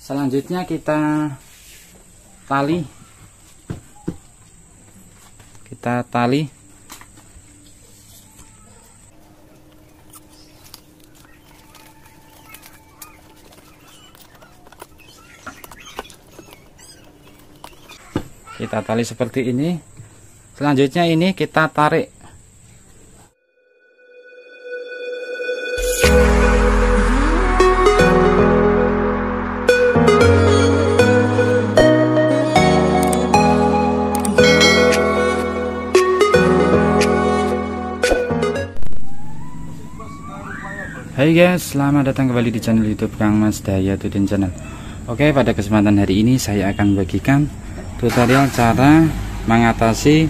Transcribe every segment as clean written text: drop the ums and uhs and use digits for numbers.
Selanjutnya kita tali. Kita tali seperti ini. Selanjutnya ini kita tarik. Hai guys, selamat datang kembali di channel YouTube Kang Mas Dayatudin Channel. Oke, pada kesempatan hari ini saya akan bagikan tutorial cara mengatasi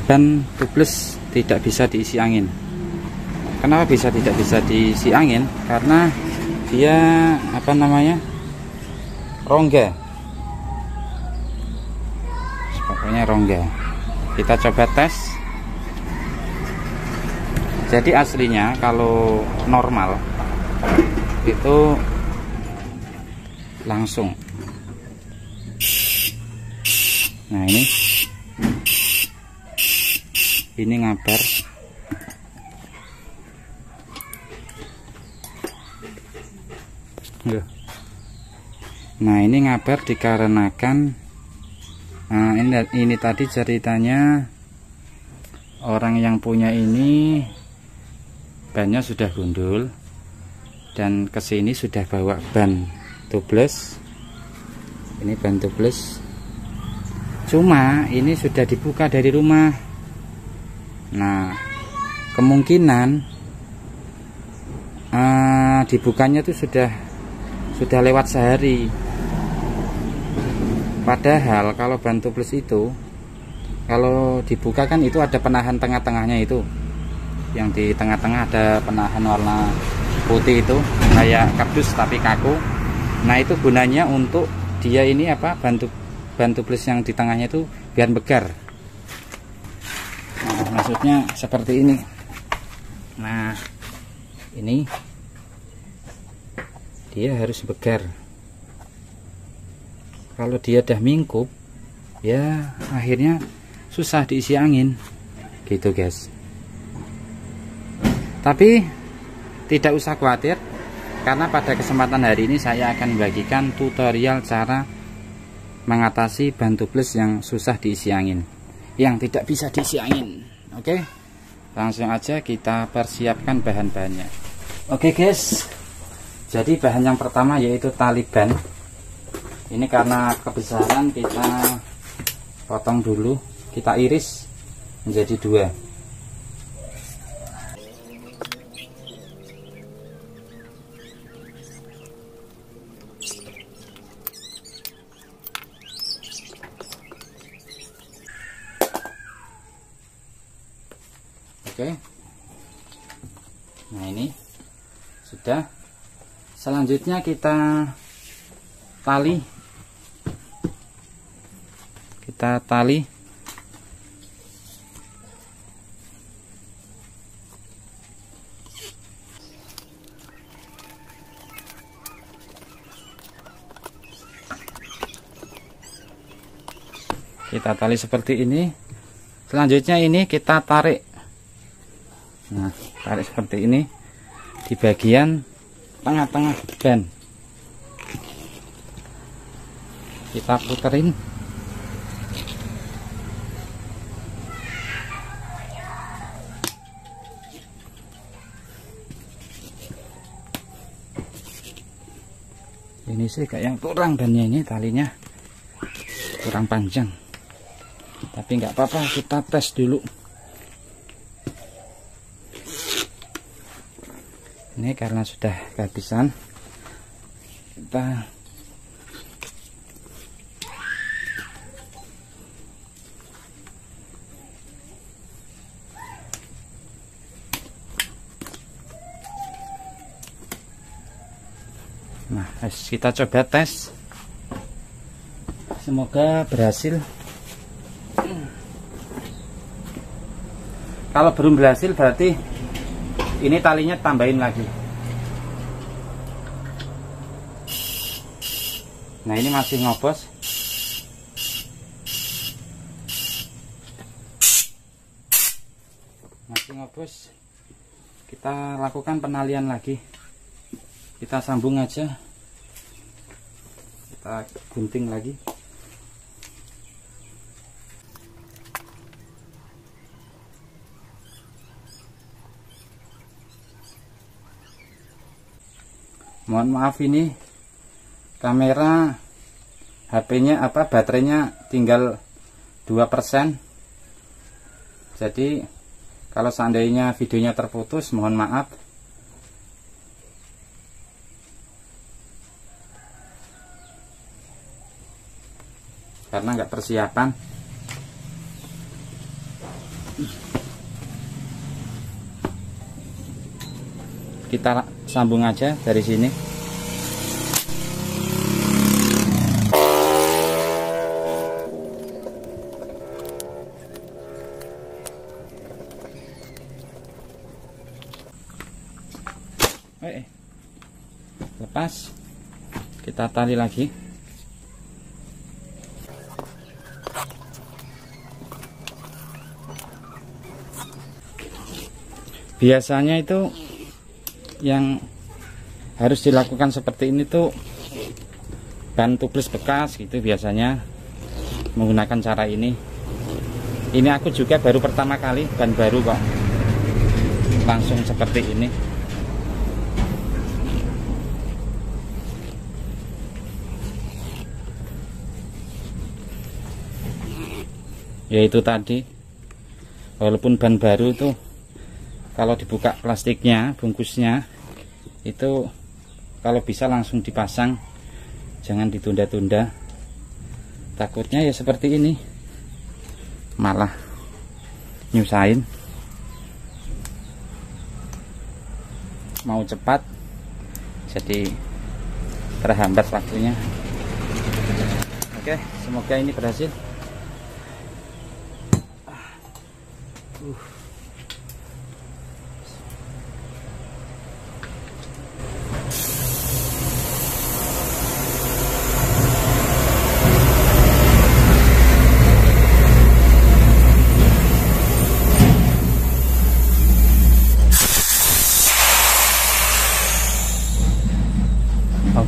ban tubeless tidak bisa diisi angin. Kenapa tidak bisa diisi angin? Karena dia rongga. Pokoknya rongga. Kita coba tes. Jadi aslinya kalau normal itu langsung. Nah ini ngabar. Nah ini ngabar dikarenakan ini tadi ceritanya orang yang punya ini bannya sudah gundul dan kesini sudah bawa ban tubeless. Ini ban tubeless, cuma ini sudah dibuka dari rumah. Nah kemungkinan dibukanya itu sudah lewat sehari. Padahal kalau ban tubeless itu kalau dibuka kan itu ada penahan tengah-tengahnya, itu yang di tengah-tengah ada penahan warna putih itu kayak kardus tapi kaku. Nah itu gunanya untuk dia ini ban tubeless yang di tengahnya itu biar begar. Nah, maksudnya seperti ini. Nah ini dia harus begar. Kalau dia udah mingkup ya akhirnya susah diisi angin gitu guys. Tapi tidak usah khawatir, karena pada kesempatan hari ini saya akan bagikan tutorial cara mengatasi ban tubeless yang susah diisi angin, yang tidak bisa diisi angin. Oke, langsung aja kita persiapkan bahan-bahannya. Oke guys, jadi bahan yang pertama yaitu tali ban. Ini karena kebesaran kita potong dulu, kita iris menjadi dua. Oke, nah ini sudah. Selanjutnya kita tali. Kita tali seperti ini. Selanjutnya ini kita tarik. Nah, tarik seperti ini di bagian tengah-tengah ban. Kita puterin. Ini sih kayak yang kurang bannya, ini talinya kurang panjang. Tapi nggak apa-apa, kita tes dulu. Ini karena sudah kehabisan, kita kita coba tes. Semoga berhasil. Kalau belum berhasil berarti ini talinya tambahin lagi. Nah ini masih ngobos. Masih ngobos. Kita lakukan penalian lagi. Kita sambung aja. Kita gunting lagi. Mohon maaf, ini kamera HP-nya baterainya tinggal 2%. Jadi kalau seandainya videonya terputus, mohon maaf. Karena nggak persiapan. Kita sambung aja dari sini. Lepas, kita tali lagi. Biasanya itu yang harus dilakukan seperti ini tuh ban tubeless bekas gitu, biasanya menggunakan cara ini. Ini aku juga baru pertama kali, ban baru kok langsung seperti ini. Yaitu tadi, walaupun ban baru tuh kalau dibuka plastiknya, bungkusnya itu kalau bisa langsung dipasang, jangan ditunda-tunda. Takutnya ya seperti ini, malah nyusahin. Mau cepat jadi terhambat waktunya. Oke, semoga ini berhasil.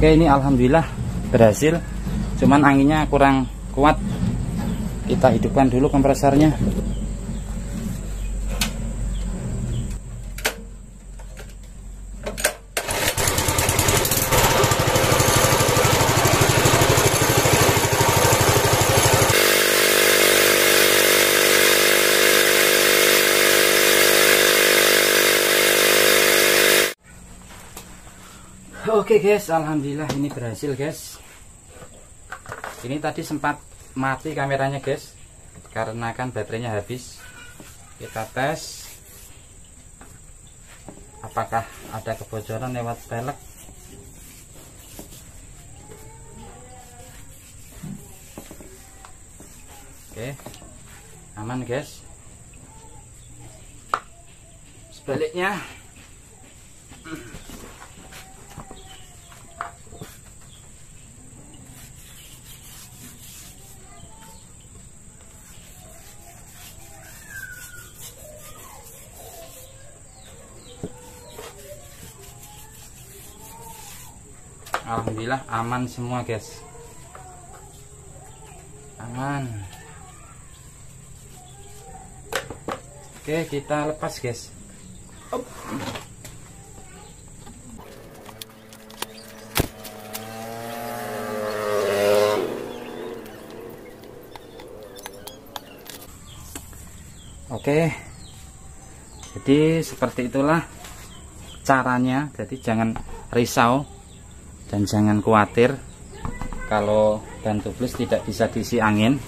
Oke, ini alhamdulillah berhasil. Cuman anginnya kurang kuat. Kita hidupkan dulu kompresornya. Oke guys, alhamdulillah ini berhasil guys. Ini tadi sempat mati kameranya guys, karena kan baterainya habis. Kita tes apakah ada kebocoran lewat pelek. Oke, aman guys. Sebaliknya alhamdulillah aman semua guys, aman. Oke, kita lepas guys. Oke, jadi seperti itulah caranya. Jadi jangan risau dan jangan khawatir kalau ban tubeless tidak bisa diisi angin,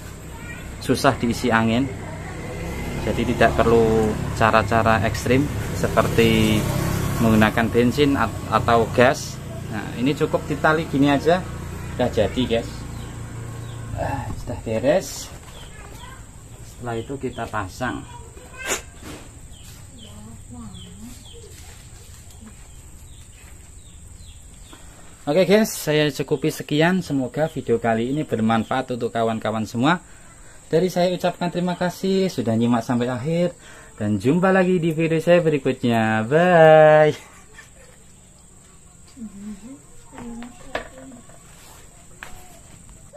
susah diisi angin. Jadi tidak perlu cara-cara ekstrim seperti menggunakan bensin atau gas. Nah, ini cukup ditali gini aja udah jadi guys. Sudah beres. Setelah itu kita pasang. Oke guys, saya cukupi sekian. Semoga video kali ini bermanfaat untuk kawan-kawan semua. Dari saya ucapkan terima kasih sudah nyimak sampai akhir. Dan jumpa lagi di video saya berikutnya. Bye.